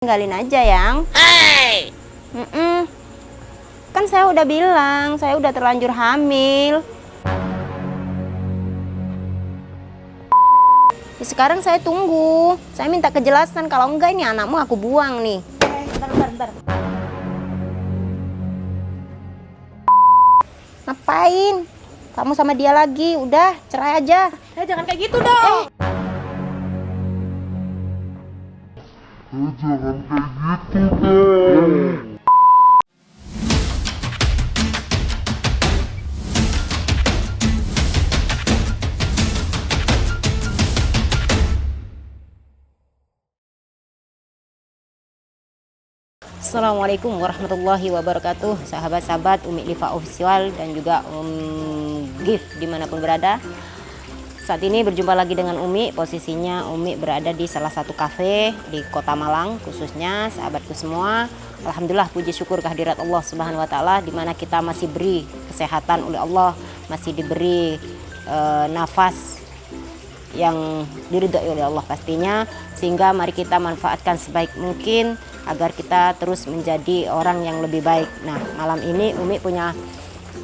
Tinggalin aja yang. Kan saya udah bilang, saya udah terlanjur hamil. Ya, sekarang saya tunggu. Saya minta kejelasan, kalau enggak ini anakmu aku buang nih. Bentar. Ngapain? Kamu sama dia lagi, udah cerai aja. Jangan kayak gitu dong. Jangan kayak gitu dong. Assalamualaikum warahmatullahi wabarakatuh, sahabat-sahabat Umi Liva Official dan juga Gif dimanapun berada. Saat ini berjumpa lagi dengan Umi. Posisinya Umi berada di salah satu kafe di Kota Malang, khususnya sahabatku semua. Alhamdulillah, puji syukur kehadirat Allah Subhanahu wa Ta'ala, di mana kita masih beri kesehatan oleh Allah, masih diberi nafas yang diridhoi oleh Allah pastinya, sehingga mari kita manfaatkan sebaik mungkin agar kita terus menjadi orang yang lebih baik. Nah, malam ini Umi punya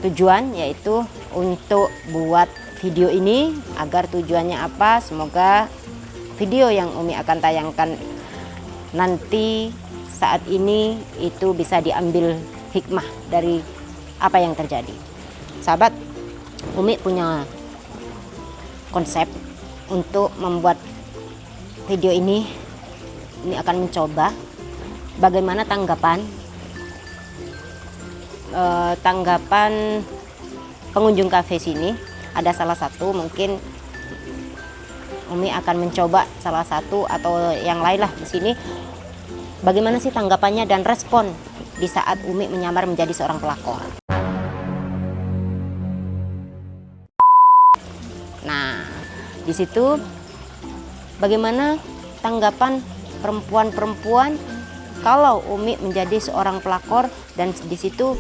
tujuan, yaitu untuk buat video ini. Agar tujuannya apa? Semoga video yang Umi akan tayangkan nanti saat ini itu bisa diambil hikmah dari apa yang terjadi. Sahabat, Umi punya konsep untuk membuat video ini. Ini akan mencoba bagaimana tanggapan pengunjung kafe sini. Ada salah satu, mungkin Umi akan mencoba salah satu atau yang lain lah di sini. Bagaimana sih tanggapannya dan respon di saat Umi menyamar menjadi seorang pelakor. Nah, di situ bagaimana tanggapan perempuan-perempuan kalau Umi menjadi seorang pelakor, dan di situ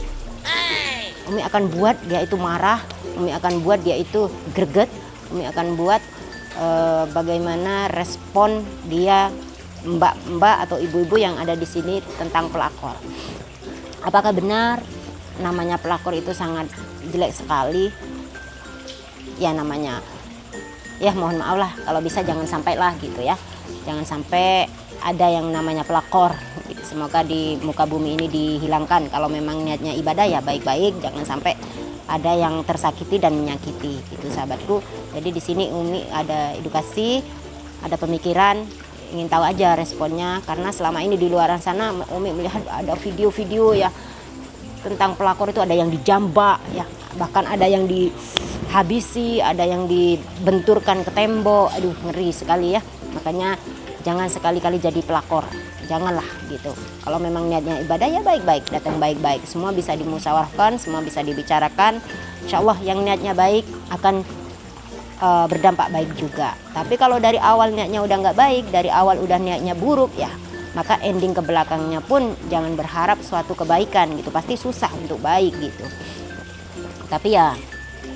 Umi akan buat dia itu marah, Umi akan buat dia itu greget, Umi akan buat bagaimana respon dia, mbak-mbak atau ibu-ibu yang ada di sini tentang pelakor. Apakah benar namanya pelakor itu sangat jelek sekali? Ya namanya, ya mohon maaf lah, kalau bisa jangan sampai lah gitu ya. Jangan sampai ada yang namanya pelakor. Semoga di muka bumi ini dihilangkan. Kalau memang niatnya ibadah ya baik-baik, jangan sampai ada yang tersakiti dan menyakiti gitu sahabatku. Jadi di sini Umi ada edukasi, ada pemikiran, ingin tahu aja responnya, karena selama ini di luar sana Umi melihat ada video-video ya tentang pelakor itu, ada yang dijambak ya, bahkan ada yang dihabisi, ada yang dibenturkan ke tembok. Aduh, ngeri sekali ya. Makanya jangan sekali-kali jadi pelakor, janganlah gitu. Kalau memang niatnya ibadah ya baik-baik, datang baik-baik. Semua bisa dimusyawarahkan, semua bisa dibicarakan. Insya Allah yang niatnya baik akan berdampak baik juga. Tapi kalau dari awal niatnya udah nggak baik, dari awal udah niatnya buruk ya, maka ending ke belakangnya pun jangan berharap suatu kebaikan gitu. Pasti susah untuk baik gitu. Tapi ya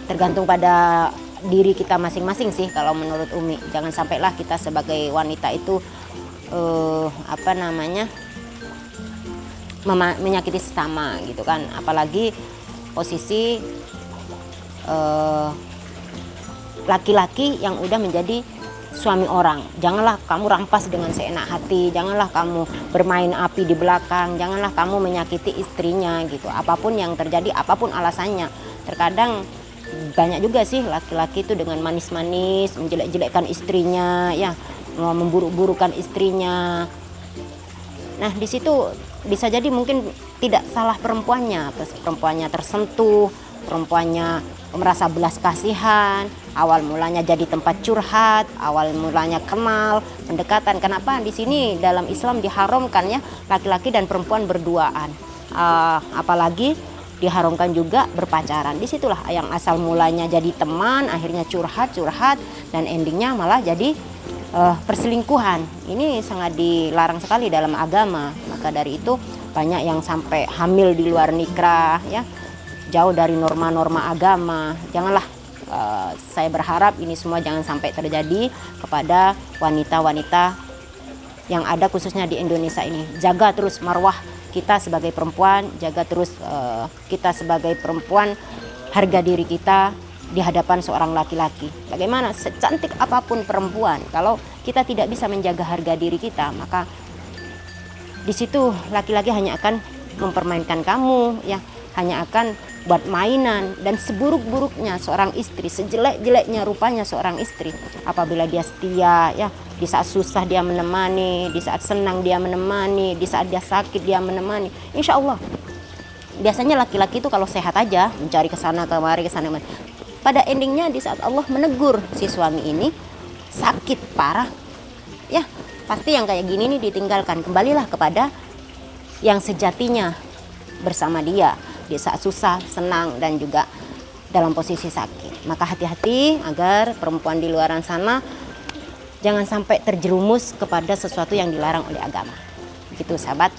tergantung pada diri kita masing-masing sih kalau menurut Umi. Jangan sampailah kita sebagai wanita itu menyakiti sesama gitu kan. Apalagi posisi laki-laki yang udah menjadi suami orang. Janganlah kamu rampas dengan seenak hati, janganlah kamu bermain api di belakang, janganlah kamu menyakiti istrinya gitu. Apapun yang terjadi, apapun alasannya. Terkadang banyak juga sih laki-laki itu dengan manis-manis menjelek-jelekkan istrinya ya, memburuk-burukan istrinya. Nah, di situ bisa jadi mungkin tidak salah perempuannya tersentuh, perempuannya merasa belas kasihan, awal mulanya jadi tempat curhat, awal mulanya kenal, pendekatan. Kenapa di sini dalam Islam diharamkan ya laki-laki dan perempuan berduaan, apalagi diharamkan juga berpacaran. Disitulah yang asal mulanya jadi teman, akhirnya curhat, dan endingnya malah jadi perselingkuhan. Ini sangat dilarang sekali dalam agama. Maka dari itu banyak yang sampai hamil di luar nikah ya, jauh dari norma-norma agama. Janganlah, saya berharap ini semua jangan sampai terjadi kepada wanita-wanita yang ada khususnya di Indonesia ini. Jaga terus marwah kita sebagai perempuan, jaga terus kita sebagai perempuan, harga diri kita di hadapan seorang laki-laki. Bagaimana secantik apapun perempuan, kalau kita tidak bisa menjaga harga diri kita, maka di situ laki-laki hanya akan mempermainkan kamu, ya, hanya akan buat mainan. Dan seburuk-buruknya seorang istri, sejelek-jeleknya rupanya seorang istri, apabila dia setia, ya, di saat susah dia menemani, di saat senang dia menemani, di saat dia sakit dia menemani, insya Allah. Biasanya laki-laki itu kalau sehat aja mencari kesana kemari, kesana kemari. Pada endingnya di saat Allah menegur si suami ini sakit parah, ya pasti yang kayak gini nih ditinggalkan. Kembalilah kepada yang sejatinya bersama dia di saat susah, senang, dan juga dalam posisi sakit. Maka hati-hati agar perempuan di luar sana jangan sampai terjerumus kepada sesuatu yang dilarang oleh agama. Begitu sahabat,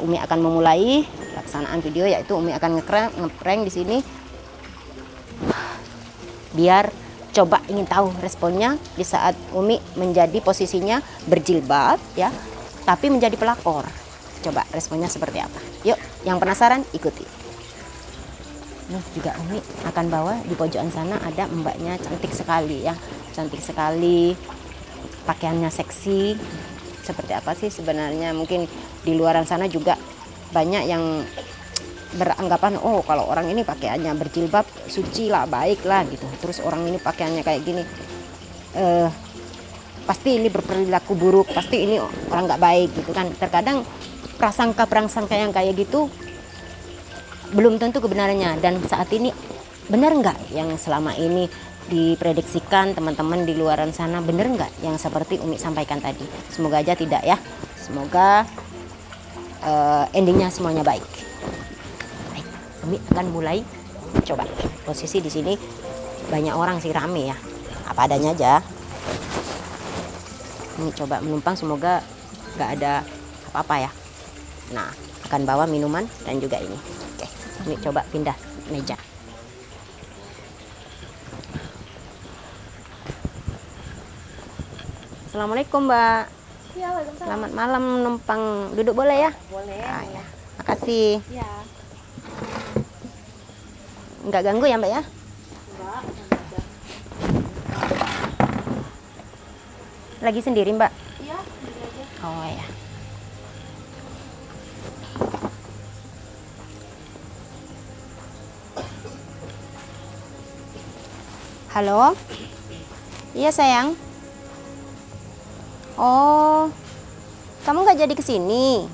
Umi akan memulai pelaksanaan video, yaitu Umi akan ngeprank di sini. Biar coba ingin tahu responnya di saat Umi menjadi posisinya berjilbab, ya, tapi menjadi pelakor. Coba responnya seperti apa? Yuk, yang penasaran ikuti. Nih juga Umi akan bawa di pojokan sana ada mbaknya cantik sekali, ya, cantik sekali. Pakaiannya seksi. Seperti apa sih sebenarnya? Mungkin di luaran sana juga banyak yang beranggapan, oh kalau orang ini pakaiannya berjilbab suci lah, baik lah gitu. Terus orang ini pakaiannya kayak gini, pasti ini berperilaku buruk, pasti ini orang nggak baik gitu kan. Terkadang prasangka yang kayak gitu belum tentu kebenarannya. Dan saat ini benar nggak yang selama ini diprediksikan teman-teman di luaran sana, benar nggak yang seperti Umi sampaikan tadi? Semoga aja tidak, ya. Semoga endingnya semuanya baik. Baik, Umi akan mulai. Coba posisi di sini banyak orang sih, rame ya, apa adanya aja. Ini coba menumpang, semoga nggak ada apa-apa ya. Nah, akan bawa minuman dan juga ini. Oke, Umi coba pindah meja. Assalamualaikum Mbak. Ya, waalaikumsalam. Selamat malam, numpang duduk boleh ya? Boleh. Ya. Makasih. Ya. Nggak ganggu ya Mbak ya? Enggak. Lagi sendiri Mbak? Iya, sendiri aja. Oh ya. Halo? Iya sayang. Oh, kamu nggak jadi kesini?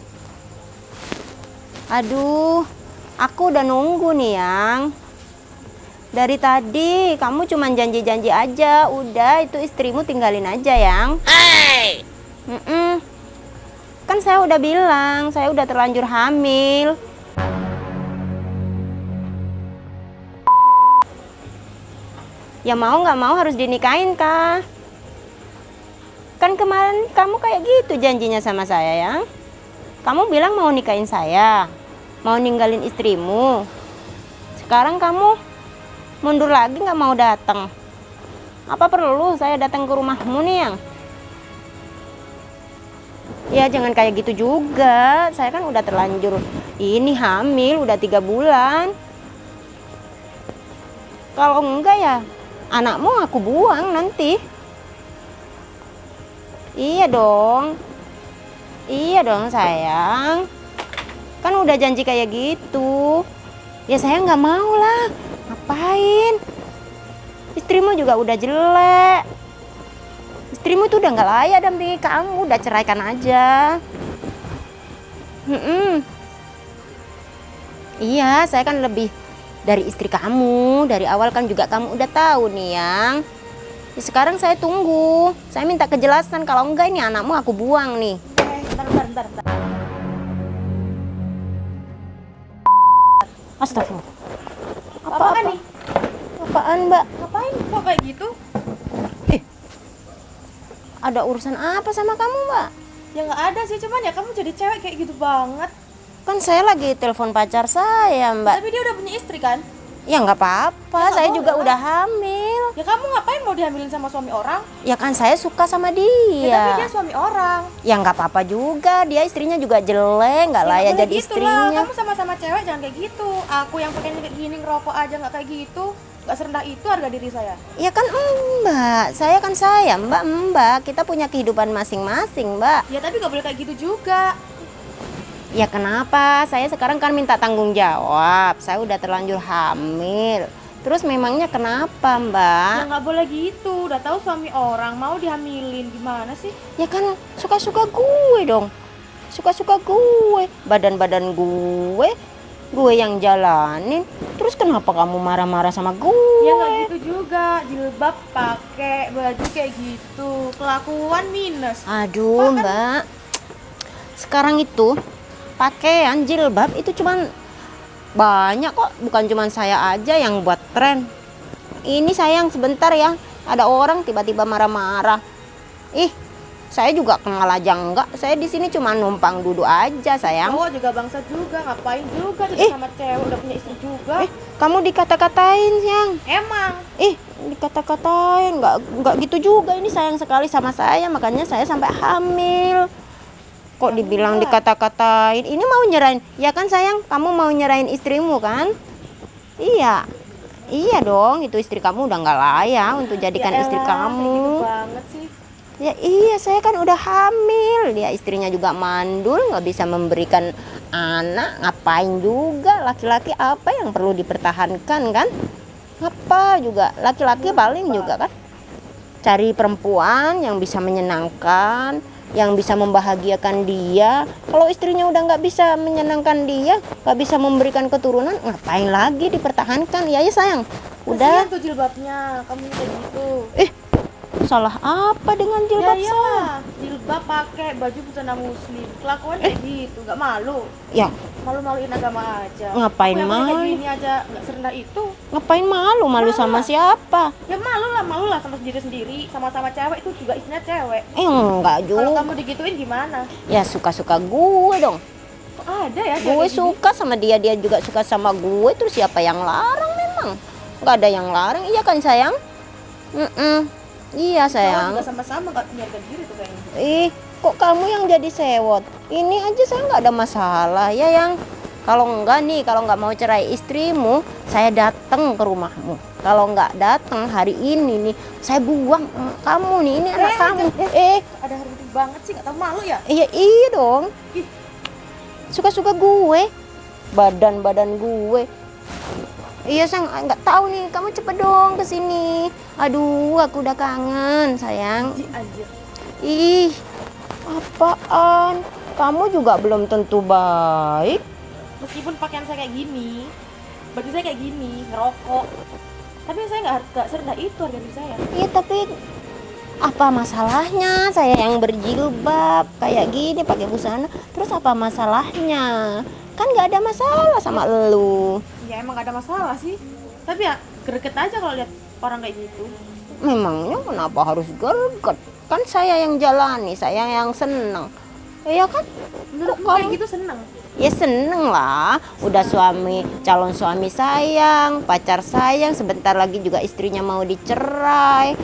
Aduh, aku udah nunggu nih yang. Dari tadi kamu cuma janji-janji aja. Udah, itu istrimu tinggalin aja yang. Hey! Kan saya udah bilang, saya udah terlanjur hamil. Ya mau nggak mau harus dinikahin kah? Kan kemarin kamu kayak gitu janjinya sama saya ya. Kamu bilang mau nikahin saya, mau ninggalin istrimu. Sekarang kamu mundur lagi nggak mau datang. Apa perlu saya datang ke rumahmu nih yang? Ya jangan kayak gitu juga. Saya kan udah terlanjur ini hamil, udah 3 bulan. Kalau enggak ya anakmu aku buang nanti. Iya dong sayang. Kan udah janji kayak gitu. Ya saya nggak mau lah. Ngapain? Istrimu juga udah jelek. Istrimu tuh udah nggak layak dampingi kamu. Udah ceraikan aja. Iya, saya kan lebih dari istri kamu. Dari awal kan juga kamu udah tahu nih yang. Sekarang saya tunggu. Saya minta kejelasan. Kalau enggak ini anakmu aku buang nih. Bentar. Astagfirullah. Apaan nih? Apaan Mbak? Ngapain kok kayak gitu? Ada urusan apa sama kamu Mbak? Ya nggak ada sih, cuman ya kamu jadi cewek kayak gitu banget. Kan saya lagi telepon pacar saya Mbak. Tapi dia udah punya istri kan? Ya nggak apa-apa, Ya, nggak saya boleh juga lah. udah hamil. Ya kamu ngapain mau dihamilin sama suami orang? Ya kan saya suka sama Ya tapi dia dia. suami orang. Ya nggak apa-apa juga, dia istrinya juga jelek, nggak Ya, layak boleh jadi gitu lah. istrinya. Kamu sama-sama cewek jangan kayak gitu. Aku yang pengen kayak gini ngerokok aja nggak kayak gitu. Nggak serendah itu harga diri saya. Ya kan Mbak, saya kan saya Mbak, kita punya kehidupan masing-masing Mbak. Ya tapi nggak boleh kayak gitu juga. Ya kenapa? Saya sekarang kan minta tanggung jawab, saya udah terlanjur hamil. Terus memangnya kenapa Ya Mbak? nggak boleh gitu. Udah tahu suami orang mau dihamilin gimana sih? Ya kan suka-suka gue dong, suka-suka gue, badan-badan gue yang jalanin. Terus kenapa kamu marah-marah sama gue? Ya nggak gitu juga. Jilbab pakai baju kayak gitu. Kelakuan minus. Aduh Bahkan- Mbak, sekarang itu pakaian jilbab itu cuman banyak kok, bukan cuman saya aja yang buat tren. Ini sayang sebentar ya, ada orang tiba-tiba marah-marah. Ih, saya juga kenal aja enggak. Saya di sini cuma numpang duduk aja sayang. Cowok juga bangsa juga. Ngapain juga jadi sama cewek udah punya istri juga. Kamu dikata-katain sayang. Emang. Dikata-katain nggak gitu juga. Ini sayang sekali sama saya, makanya saya sampai hamil. Kok dibilang dikata-katain? Ini mau nyerahin, ya kan sayang? Kamu mau nyerahin istrimu kan? Iya, iya dong. Itu istri kamu udah nggak layak untuk jadikan Ya istri elah, kayak kamu. gitu banget sih. Ya iya, saya kan udah hamil. Dia istrinya juga mandul, nggak bisa memberikan anak. Ngapain juga? Laki-laki apa yang perlu dipertahankan kan? Apa juga? Laki-laki paling juga kan cari perempuan yang bisa menyenangkan, yang bisa membahagiakan dia. Kalau istrinya udah nggak bisa menyenangkan dia, nggak bisa memberikan keturunan, ngapain lagi dipertahankan? Ya ya sayang, udah. Kasihan tuh jilbabnya. Kamu kayak gitu. Salah apa dengan Ya jilbab ya, saya? jilbab pakai baju busana muslim. Kelakuan kayak gitu, nggak malu. Ya Malu-maluin agama aja. Ngapain Aku yang pakai kayak malu? gini aja nggak serendah itu. ngapain malu sama siapa? Ya malu lah sama sendiri-sendiri. Sama-sama cewek itu juga istrinya cewek. Enggak Kalau juga. kamu digituin gimana? Ya suka-suka gue dong. Kok ada ya cewek Gue kayak gini? suka sama dia, dia juga suka sama gue. Terus siapa yang larang memang? Nggak ada yang larang, iya kan sayang? Iya Cowok sayang. juga sama-sama nggak punya harga diri tuh kayaknya. Kok kamu yang jadi sewot? Ini aja saya nggak ada masalah ya yang. Kalau enggak nih, kalau nggak mau cerai istrimu, saya datang ke rumahmu. Kalau nggak datang hari ini nih, saya buang kamu nih. Ini anak kamu. Ada harga diri banget sih, nggak tahu malu ya? Iya dong. Ih. Suka-suka gue, badan gue. Iya sayang, nggak tahu nih. Kamu cepet dong ke sini. Aduh, aku udah kangen sayang. Anjir. Ih, apaan? Kamu juga belum tentu baik. Meskipun pakaian saya kayak gini, baju saya kayak gini, ngerokok, tapi saya nggak serendah itu harga diri saya. Iya, tapi apa masalahnya? Saya yang berjilbab kayak gini pakai busana, terus apa masalahnya? Kan nggak ada masalah sama elu. Ya emang gak ada masalah sih, tapi ya greget aja kalau lihat orang kayak gitu. Memangnya kenapa harus greget? Kan saya yang jalani, saya yang seneng. Iya kan? Menurutmu Kok kayak kamu- gitu seneng? Ya seneng lah, udah calon suami sayang, pacar sayang, sebentar lagi juga istrinya mau dicerai.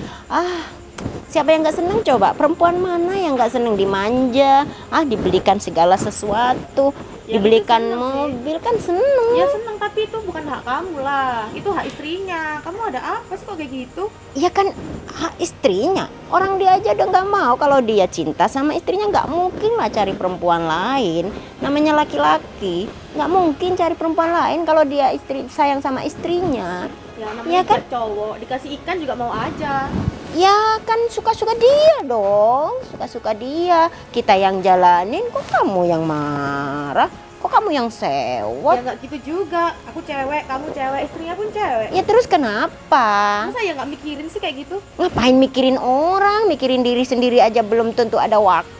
Siapa yang nggak seneng coba? Perempuan mana yang nggak seneng dimanja? Dibelikan segala sesuatu, Ya, dibelikan itu seneng sih. mobil, kan seneng. Ya seneng, tapi itu bukan hak kamu lah, itu hak istrinya. Kamu ada apa sih kok kayak gitu? Ya kan hak istrinya. Orang dia aja udah nggak mau. Kalau dia cinta sama istrinya, nggak mungkin lah cari perempuan lain. Namanya laki-laki, nggak mungkin cari perempuan lain kalau dia sayang sama istrinya. Ya namanya Ya kan? juga cowok, dikasih ikan juga mau aja. Ya kan suka-suka dia dong, suka-suka dia. Kita yang jalanin, kok kamu yang marah? Kok kamu yang sewot? Ya nggak gitu juga, aku cewek, kamu cewek, istrinya pun cewek. Ya terus kenapa? Masa ya nggak mikirin sih kayak gitu? Ngapain mikirin orang, mikirin diri sendiri aja belum tentu ada waktu.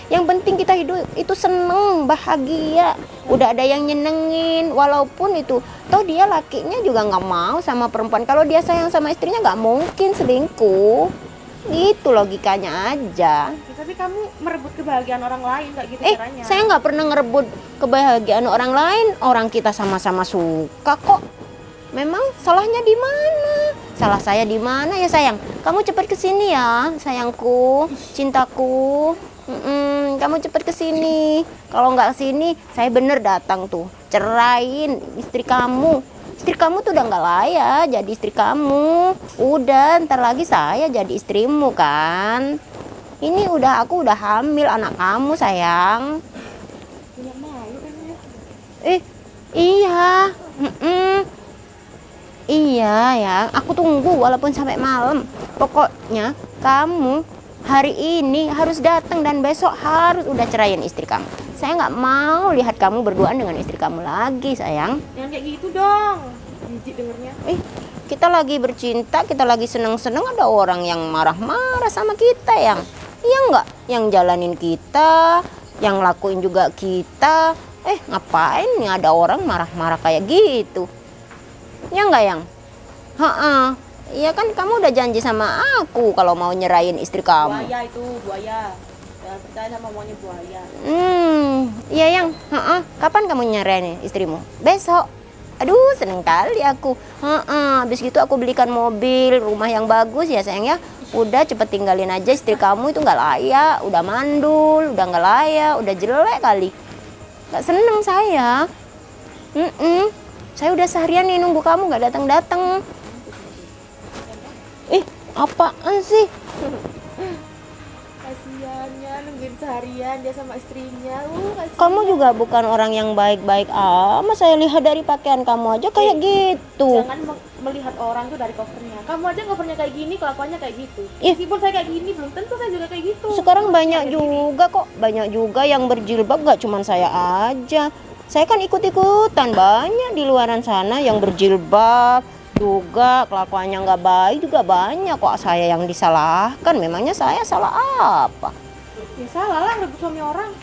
Yang penting kita hidup itu seneng, bahagia. Udah ada yang nyenengin, walaupun itu toh dia lakinya juga nggak mau sama perempuan. Kalau dia sayang sama istrinya nggak mungkin selingkuh. Itu logikanya aja. Ya, tapi kamu merebut kebahagiaan orang lain, nggak gitu caranya. Saya nggak pernah ngerebut kebahagiaan orang lain. Orang kita sama-sama suka kok. Memang salahnya di mana? Salah saya di mana ya sayang? Kamu cepat ke sini ya, sayangku, cintaku. Kamu cepat ke sini. Kalau nggak ke sini, saya bener datang tuh. Ceraiin istri kamu. Istri kamu tuh udah nggak layak jadi istri kamu. Udah, ntar lagi saya jadi istrimu kan. Ini aku udah hamil anak kamu sayang. Punya malu kan ya. Iya. Iya ya, aku tunggu walaupun sampai malam. Pokoknya kamu hari ini harus datang dan besok harus udah ceraiin istri kamu. Saya nggak mau lihat kamu berduaan dengan istri kamu lagi, sayang. Jangan kayak gitu dong. Jijik dengernya. Kita lagi bercinta, kita lagi seneng-seneng, ada orang yang marah-marah sama kita, yang iya nggak? Yang jalanin kita, yang lakuin juga kita. Ngapain nih ada orang marah-marah kayak gitu? Ya nggak, yang? Iya kan kamu udah janji sama aku kalau mau nyerahin istri kamu. Buaya itu, buaya. Jangan percaya sama maunya buaya. Iya yang. Kapan kamu nyerahin istrimu? Besok. Aduh, seneng kali aku. Habis gitu aku belikan mobil, rumah yang bagus ya sayang ya. Udah cepet tinggalin aja, istri kamu itu nggak layak, udah mandul, udah nggak layak, udah jelek kali. Nggak seneng saya. Saya udah seharian nih nunggu kamu nggak datang-datang. Apaan sih? Kasiannya nungguin seharian dia sama istrinya. Kasian. Kamu juga bukan orang yang baik-baik amat. Saya lihat dari pakaian kamu aja kayak gitu. Jangan melihat orang tuh dari covernya. Kamu aja covernya kayak gini, kelakuannya kayak gitu. Meskipun saya kayak gini, belum tentu saya juga kayak gitu. Sekarang banyak juga kok, banyak juga yang berjilbab, gak cuma saya aja. Saya kan ikut-ikutan, banyak di luaran sana yang berjilbab juga, kelakuannya nggak baik juga banyak kok. Saya yang disalahkan, memangnya saya salah apa? Ya salah lah rebut suami orang.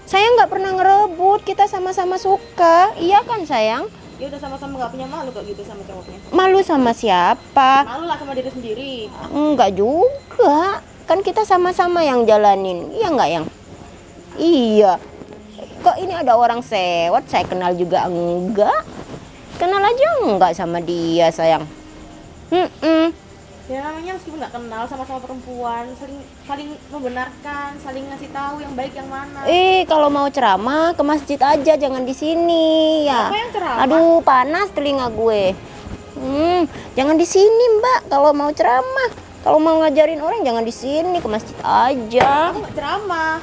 Saya nggak pernah ngerebut, kita sama-sama suka, iya kan sayang? Ya udah sama-sama nggak punya malu kok gitu sama cowoknya. Malu sama siapa? Malu lah sama diri sendiri. Enggak juga, kan kita sama-sama yang jalanin, iya nggak yang? Iya. Kok ini ada orang sewot, saya kenal juga enggak? Kenal aja enggak sama dia sayang. Ya namanya meskipun nggak kenal, sama-sama perempuan, saling membenarkan, saling ngasih tahu yang baik yang mana. Kalau mau ceramah ke masjid aja, jangan di sini ya. Apa yang ceramah? Aduh, panas telinga gue. Jangan di sini Mbak, kalau mau ceramah. Kalau mau ngajarin orang jangan di sini, ke masjid aja. Aku nggak ceramah.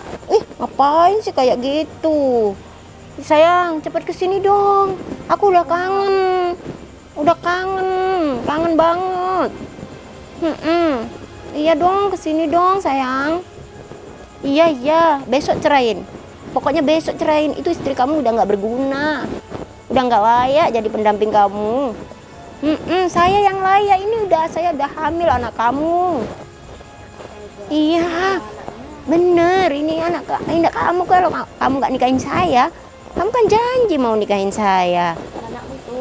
Ngapain sih kayak gitu? Sayang, cepet kesini dong. Aku udah kangen. Kangen banget. Iya dong, kesini dong sayang. Iya, besok ceraiin. Pokoknya besok ceraiin, itu istri kamu udah nggak berguna. Udah nggak layak jadi pendamping kamu. Saya yang layak, ini saya udah hamil anak kamu. Iya, bener, ini anak kamu. Kalau kamu nggak nikahin saya, kamu kan janji mau nikahin saya. Anakmu itu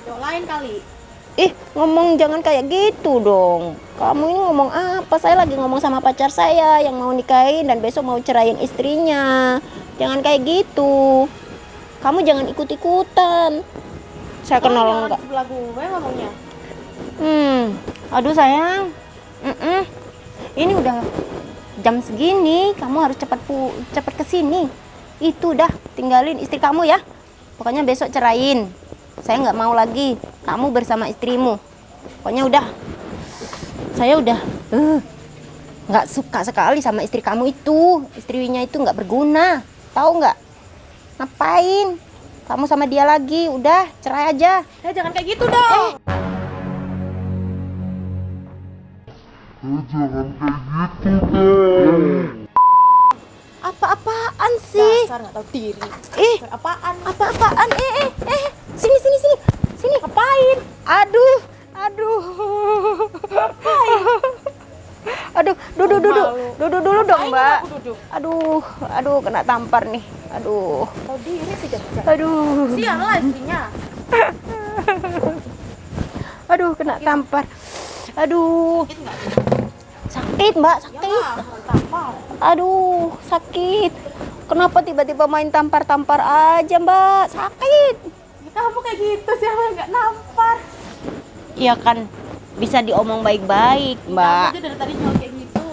cowok lain kali. Ngomong jangan kayak gitu dong. Kamu ini ngomong apa? Saya lagi ngomong sama pacar saya yang mau nikahin dan besok mau ceraiin istrinya. Jangan kayak gitu. Kamu jangan ikut-ikutan. Saya kenal enggak? Sebelah gue ngomongnya. Aduh sayang. Ini udah jam segini, kamu harus cepat kesini. Itu udah, tinggalin istri kamu ya. Pokoknya besok ceraiin. Saya nggak mau lagi kamu bersama istrimu. Pokoknya udah. Saya udah nggak suka sekali sama istri kamu itu. Istrinya itu nggak berguna. Tahu nggak? Ngapain? Kamu sama dia lagi, udah cerai aja. Jangan kayak gitu dong. Jangan kayak gitu dong. Apa-apaan sih? Dasar nggak tahu diri. Apaan? Apa-apaan? Sini. Ngapain? Aduh. Duduk dulu dong, Mbak. Aku duduk. Aduh, kena tampar nih. Aduh. Tahu diri sih dah. Aduh. Sial lah istrinya. Aduh, kena tampar. Aduh. Itu nggak? Sakit, Mbak, Ya sakit. lah, tampar. Aduh, sakit. Kenapa tiba-tiba main tampar-tampar aja, Mbak? Sakit. Ya, kamu kayak gitu siapa yang nggak nampar? Ya kan bisa diomong baik-baik, Kamu Mbak. aja dari tadi jawab kayak gitu.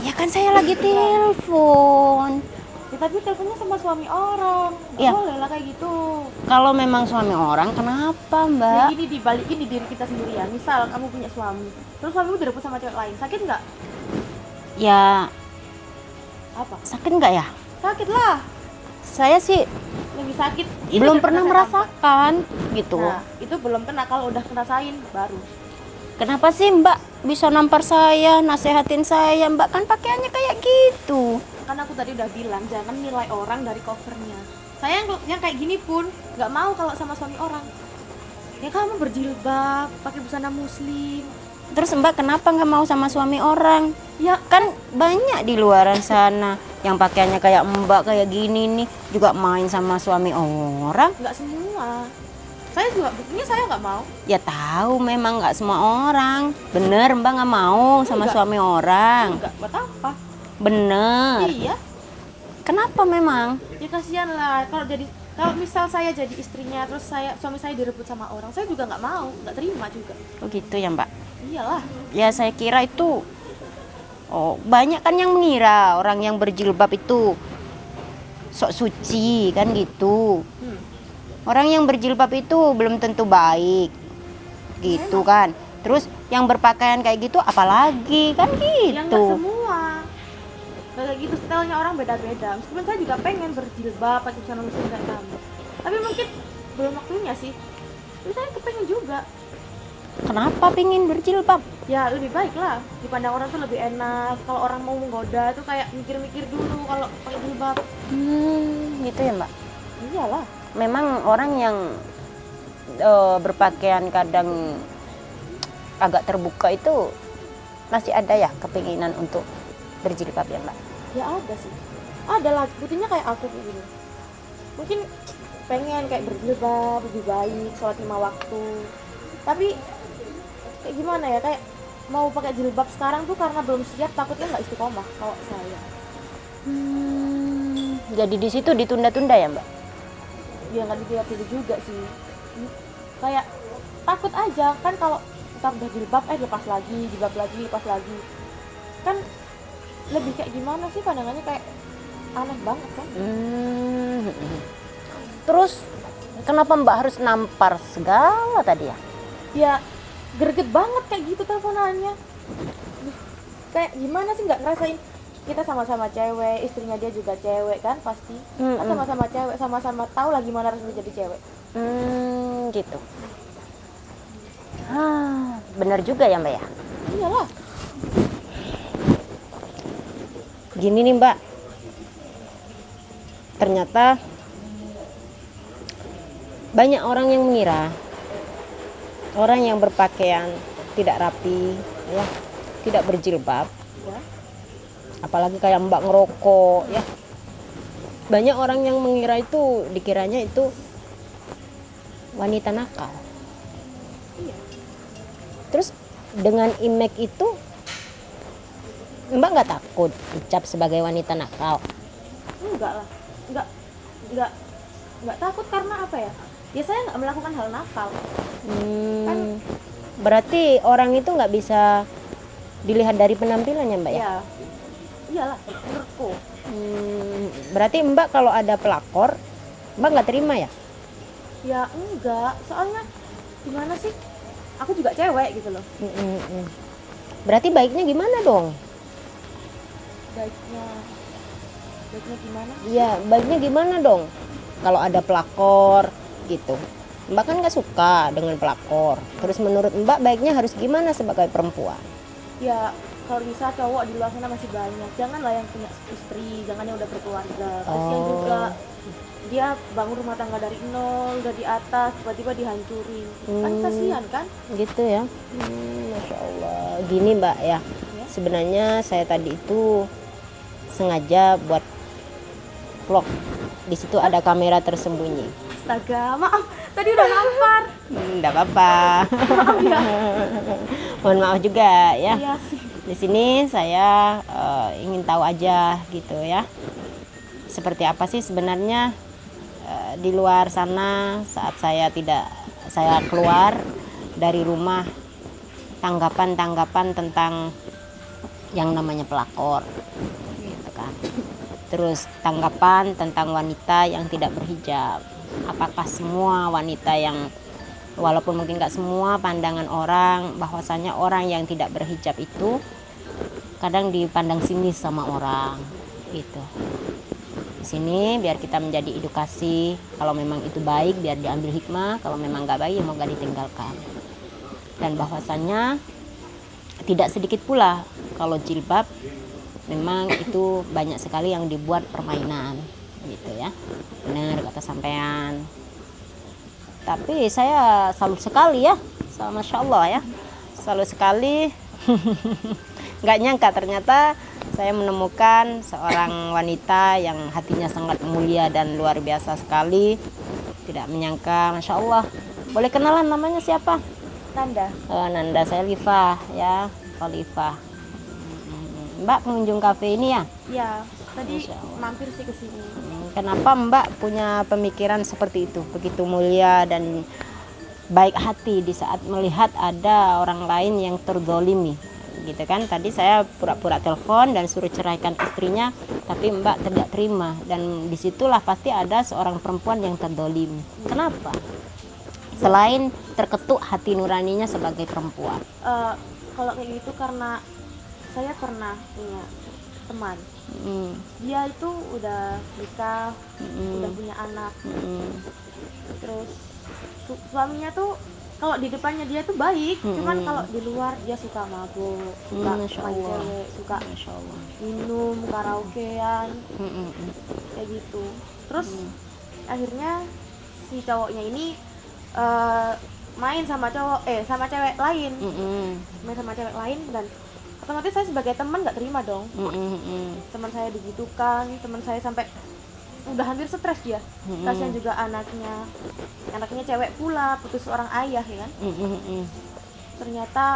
Ya kan saya lagi telepon. Ya, tapi teleponnya sama suami orang. Nggak Iya. boleh lah kayak gitu. Kalau memang suami orang, kenapa, Ya Mbak? gini, dibalikin di diri kita sendiri ya. Misal kamu punya suami, terus suamimu direbut sama cewek lain, sakit nggak? Ya, Apa? sakit nggak ya? Sakit lah. Saya sih Lebih sakit. Ini belum udah pernah saya merasakan gitu. tampar. Nah, itu belum kena. Kalau udah ngerasain baru. Kenapa sih Mbak bisa nampar saya, nasehatin saya? Mbak kan pakaiannya kayak gitu. Kan aku tadi udah bilang jangan nilai orang dari covernya. Saya yang kayak gini pun nggak mau kalau sama suami orang. Ya kamu berjilbab, pakai busana muslim. Terus Mbak kenapa nggak mau sama suami orang? Ya Kan banyak di luaran sana yang pakaiannya kayak Mbak kayak gini nih juga main sama suami orang. nggak semua. Saya juga buktinya saya nggak mau. Ya tahu memang nggak semua orang. Bener Mbak nggak mau sama Enggak. suami orang. Nggak buat apa? Bener. Iya. Kenapa memang? Ya kasihan lah kalau misal saya jadi istrinya terus suami saya direbut sama orang, saya juga nggak mau, nggak terima juga. Oh gitu ya Mbak. Iyalah. Ya saya kira itu banyak kan yang mengira orang yang berjilbab itu sok suci kan gitu. Orang yang berjilbab itu belum tentu baik gitu kan. Terus yang berpakaian kayak gitu apalagi kan Ya nggak gitu. semua. Nggak kayak gitu, stylenya orang beda-beda. Meskipun saya juga pengen berjilbab, pakai busana muslim kayak kamu. Tapi mungkin belum waktunya sih. Tapi saya kepengen juga. Kenapa pingin berjilbab? Ya lebih baik lah. Dipandang orang tuh lebih enak. Kalau orang mau menggoda tuh kayak mikir-mikir dulu kalau pakai jilbab. Gitu ya Mbak. Iyalah. Memang orang yang berpakaian kadang agak terbuka itu masih ada ya kepinginan untuk berjilbab ya Mbak? Ya ada sih. Ada lah. Buktinya kayak aku kayak gini. Mungkin pengen kayak berjilbab lebih baik, sholat 5 waktu. Tapi kayak gimana ya, kayak mau pakai jilbab sekarang tuh karena belum siap, takutnya nggak istiqomah kalau saya. Jadi di situ ditunda-tunda ya Mbak? Ya nggak dilihat dulu juga sih. Kayak takut aja kan kalau ntar udah jilbab lepas lagi, jilbab lagi, lepas lagi. Kan lebih kayak gimana sih pandangannya, kayak aneh banget kan. Terus kenapa Mbak harus nampar segala tadi ya? Ya greget banget kayak gitu teleponannya. Kayak gimana sih nggak ngerasain kita sama-sama cewek, istrinya dia juga cewek kan pasti. Kan sama-sama cewek, sama-sama tahu lah gimana rasanya jadi cewek. Gitu. Bener juga ya Mbak ya? Iyalah. Gini nih Mbak, ternyata banyak orang yang mengira orang yang berpakaian tidak rapi, ya, tidak berjilbab, Ya. apalagi kayak Mbak ngerokok, ya. Banyak orang yang mengira itu, dikiranya itu wanita nakal. Iya. Terus dengan image itu Mbak nggak takut dicap sebagai wanita nakal? Enggak lah. Enggak takut karena apa ya? Ya saya nggak melakukan hal nakal. Berarti orang itu nggak bisa dilihat dari penampilannya Mbak ya? Ya. Iyalah, menurutku. Berarti Mbak kalau ada pelakor Mbak nggak terima ya? Ya enggak, soalnya gimana sih? Aku juga cewek gitu loh. Berarti baiknya gimana dong? Baiknya gimana? Iya, baiknya gimana dong? Kalau ada pelakor gitu, Mbak kan nggak suka dengan pelakor. Terus menurut Mbak baiknya harus gimana sebagai perempuan? Ya kalau bisa cowok di luar sana masih banyak. Janganlah yang punya istri, jangan yang udah berkeluarga. Kasian juga. Dia bangun rumah tangga dari nol, udah di atas, tiba-tiba dihancurin. Kan kasihan kan? Gitu ya. Masya Allah. Gini Mbak ya, sebenarnya saya tadi itu sengaja buat vlog. Di situ ada kamera tersembunyi. Astaga, maaf, tadi udah nampar. Enggak apa-apa. Maaf ya. Mohon maaf juga ya. Iya sih. Di sini saya ingin tahu aja gitu ya. Seperti apa sih sebenarnya di luar sana saat saya keluar dari rumah tanggapan-tanggapan tentang yang namanya pelakor, gitu kan. Terus tanggapan tentang wanita yang tidak berhijab. Apakah semua wanita yang, walaupun mungkin nggak semua pandangan orang, bahwasanya orang yang tidak berhijab itu kadang dipandang sinis sama orang, gitu. Di sini biar kita menjadi edukasi, kalau memang itu baik biar diambil hikmah, kalau memang nggak baik ya moga ditinggalkan. Dan bahwasannya tidak sedikit pula kalau jilbab memang itu banyak sekali yang dibuat permainan, gitu ya. Benar kata sampean. Tapi saya salut sekali ya, sama Masya Allah ya, salut sekali. Nggak nyangka ternyata saya menemukan seorang wanita yang hatinya sangat mulia dan luar biasa sekali. Tidak menyangka, Masya Allah. Boleh kenalan namanya siapa? Nanda. Oh, Nanda, saya Liva ya, Khalifah. Mbak pengunjung kafe ini ya? Ya, tadi Masya Allah. mampir sih ke sini. Kenapa Mbak punya pemikiran seperti itu, begitu mulia dan baik hati di saat melihat ada orang lain yang terzolimi, gitu kan? Tadi saya pura-pura telepon dan suruh ceraikan istrinya, tapi Mbak tidak terima, dan disitulah pasti ada seorang perempuan yang terzolimi. Kenapa? Selain terketuk hati nuraninya sebagai perempuan. Kalau kayak gitu karena saya pernah punya teman. Dia itu udah nikah, udah punya anak. Terus suaminya tuh kalau di depannya dia tuh baik, cuman kalau di luar dia suka mabuk, suka main cewek, suka Masya Allah. minum, karaokean, kayak gitu. Terus akhirnya si cowoknya ini main sama cewek lain, main sama cewek lain, dan otomatis saya sebagai teman nggak terima dong. Teman saya digitukan, teman saya sampai udah hampir stres dia. Kasihan juga anaknya cewek pula, putus seorang ayah ya kan. Ternyata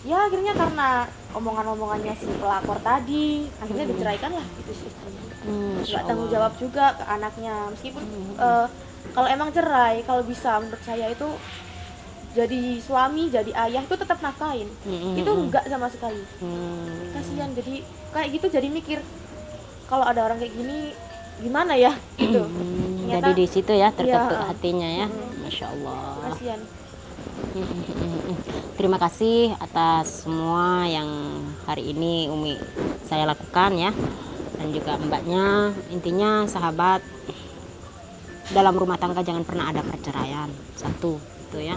ya akhirnya karena omongan-omongannya si pelakor tadi, akhirnya diceraikan lah itu si istrinya. Nggak tanggung jawab juga ke anaknya, meskipun kalau emang cerai, kalau bisa menurut saya itu jadi suami, jadi ayah itu tetap nafkahin. Itu enggak sama sekali. Kasihan, jadi kayak gitu, jadi mikir kalau ada orang kayak gini gimana ya gitu. Jadi di situ ya terketuk ya, hatinya ya. Masya Allah. Kasihan. Terima kasih atas semua yang hari ini Umi saya lakukan ya, dan juga Mbaknya. Intinya sahabat, dalam rumah tangga jangan pernah ada perceraian. Satu, itu ya.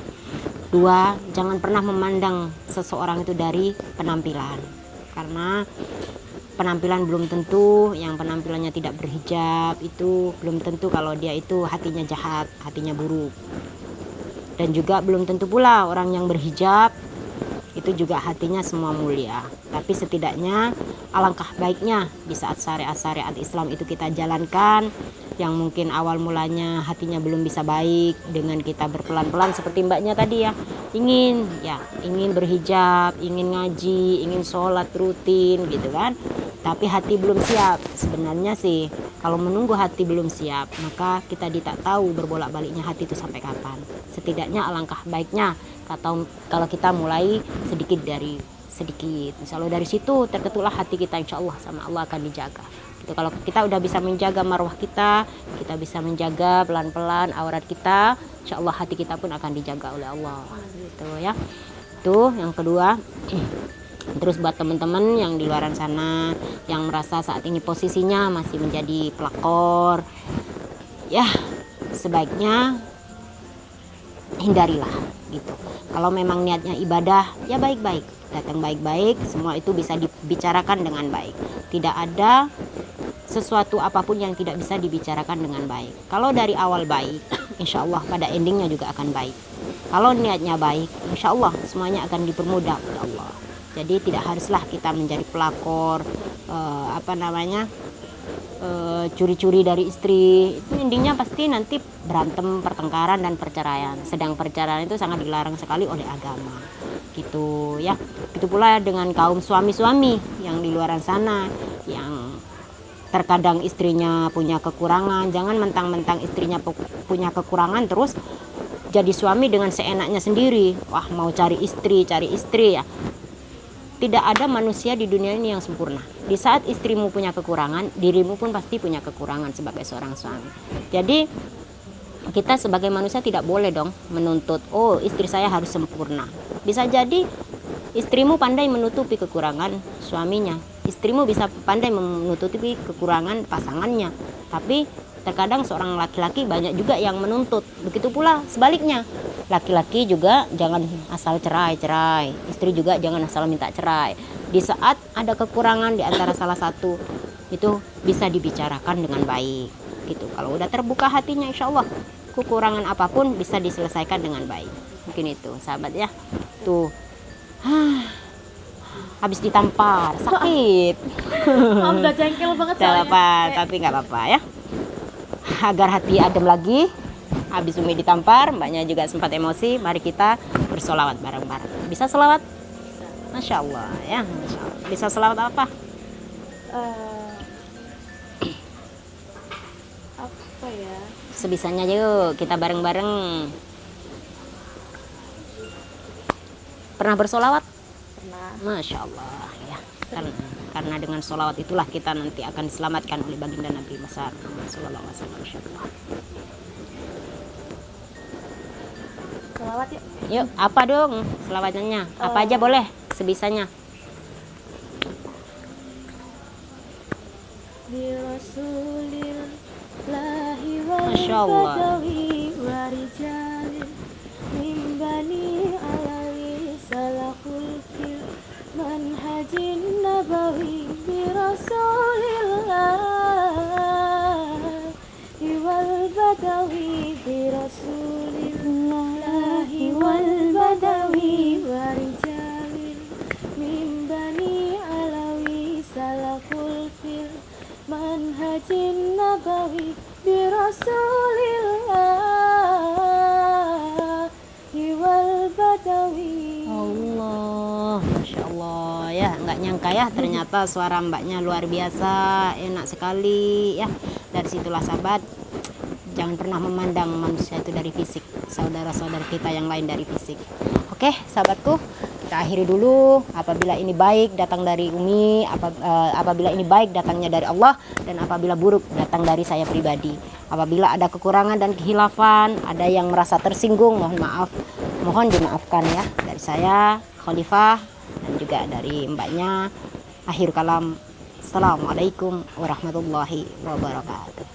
Dua, jangan pernah memandang seseorang itu dari penampilan, karena penampilan belum tentu, yang penampilannya tidak berhijab itu belum tentu kalau dia itu hatinya jahat, hatinya buruk. Dan juga belum tentu pula orang yang berhijab itu juga hatinya semua mulia. Tapi setidaknya alangkah baiknya di saat syariat-syariat Islam itu kita jalankan, yang mungkin awal mulanya hatinya belum bisa baik, dengan kita berpelan-pelan seperti Mbaknya tadi ya, ingin berhijab, ingin ngaji, ingin sholat rutin gitu kan, tapi hati belum siap. Sebenarnya sih kalau menunggu hati belum siap, maka kita tidak tahu berbolak-baliknya hati itu sampai kapan. Setidaknya alangkah baiknya kalau kita mulai sedikit dari sedikit, insya Allah dari situ terketuklah hati kita, insya Allah sama Allah akan dijaga gitu. Kalau kita udah bisa menjaga marwah kita bisa menjaga pelan-pelan aurat kita, insya Allah hati kita pun akan dijaga oleh Allah gitu ya. Itu yang kedua. Terus buat teman-teman yang di luaran sana yang merasa saat ini posisinya masih menjadi pelakor, ya sebaiknya hindarilah gitu. Kalau memang niatnya ibadah, ya baik-baik, datang baik-baik, semua itu bisa dibicarakan dengan baik. Tidak ada sesuatu apapun yang tidak bisa dibicarakan dengan baik. Kalau dari awal baik, insya Allah pada endingnya juga akan baik. Kalau niatnya baik, insya Allah semuanya akan dipermudah oleh Allah. Jadi tidak haruslah kita menjadi pelakor, curi-curi dari istri. Itu intinya pasti nanti berantem, pertengkaran dan perceraian. Sedang perceraian itu sangat dilarang sekali oleh agama gitu ya. Itu pula dengan kaum suami-suami yang di luaran sana yang terkadang istrinya punya kekurangan. Jangan mentang-mentang istrinya punya kekurangan terus jadi suami dengan seenaknya sendiri. Wah, mau cari istri ya. Tidak ada manusia di dunia ini yang sempurna. Di saat istrimu punya kekurangan, dirimu pun pasti punya kekurangan sebagai seorang suami. Jadi kita sebagai manusia tidak boleh dong menuntut, oh istri saya harus sempurna. Bisa jadi istrimu pandai menutupi kekurangan suaminya. Istrimu bisa pandai menutupi kekurangan pasangannya. Tapi terkadang seorang laki-laki banyak juga yang menuntut. Begitu pula sebaliknya. Laki-laki juga jangan asal cerai. Istri juga jangan asal minta cerai. Di saat ada kekurangan di antara salah satu, itu bisa dibicarakan dengan baik. Gitu. Kalau udah terbuka hatinya, insya Allah kekurangan apapun bisa diselesaikan dengan baik. Mungkin itu, sahabat ya. Tuh. Habis ditampar, sakit. Udah jengkel banget Gak soalnya. apa, tapi nggak apa-apa ya. Agar hati adem lagi, habis Umi ditampar, mbaknya juga sempat emosi. Mari kita bersolawat bareng-bareng. Bisa selawat? Masya Allah ya. Masya Allah. Bisa selawat apa? Apa ya? Sebisanya yuk, kita bareng-bareng. Pernah bersolawat? Pernah. Masya Allah ya. Karena dengan solawat itulah kita nanti akan diselamatkan oleh baginda Nabi besar Sallallahu Alaihi Wasallam. Selawat yuk. Yuk, apa dong selawatannya? Apa aja boleh, sebisanya. Bi Rasulillahi wal Masya Allah. badawi wa rijalin min bani alawi salahul fil manhajin nabawi bi Rasulillahi wal badawi bi Rasulillahi wal badawi wa rijalin min bani alawi salahul fil manhajin nabawi bi Rasulillahi wal badawi. Allah, Masya Allah ya, nggak nyangka ya ternyata suara mbaknya luar biasa, enak sekali ya. Dari situlah sahabat, jangan pernah memandang manusia itu dari fisik, saudara-saudara kita yang lain dari fisik. Oke sahabatku, kita akhiri dulu. Apabila ini baik datang dari Umi, apabila ini baik datangnya dari Allah, dan apabila buruk datang dari saya pribadi. Apabila ada kekurangan dan kehilafan, ada yang merasa tersinggung, mohon maaf, mohon dimaafkan ya. Dari saya Khalifah dan juga dari mbaknya. Akhir kalam, Assalamualaikum warahmatullahi wabarakatuh.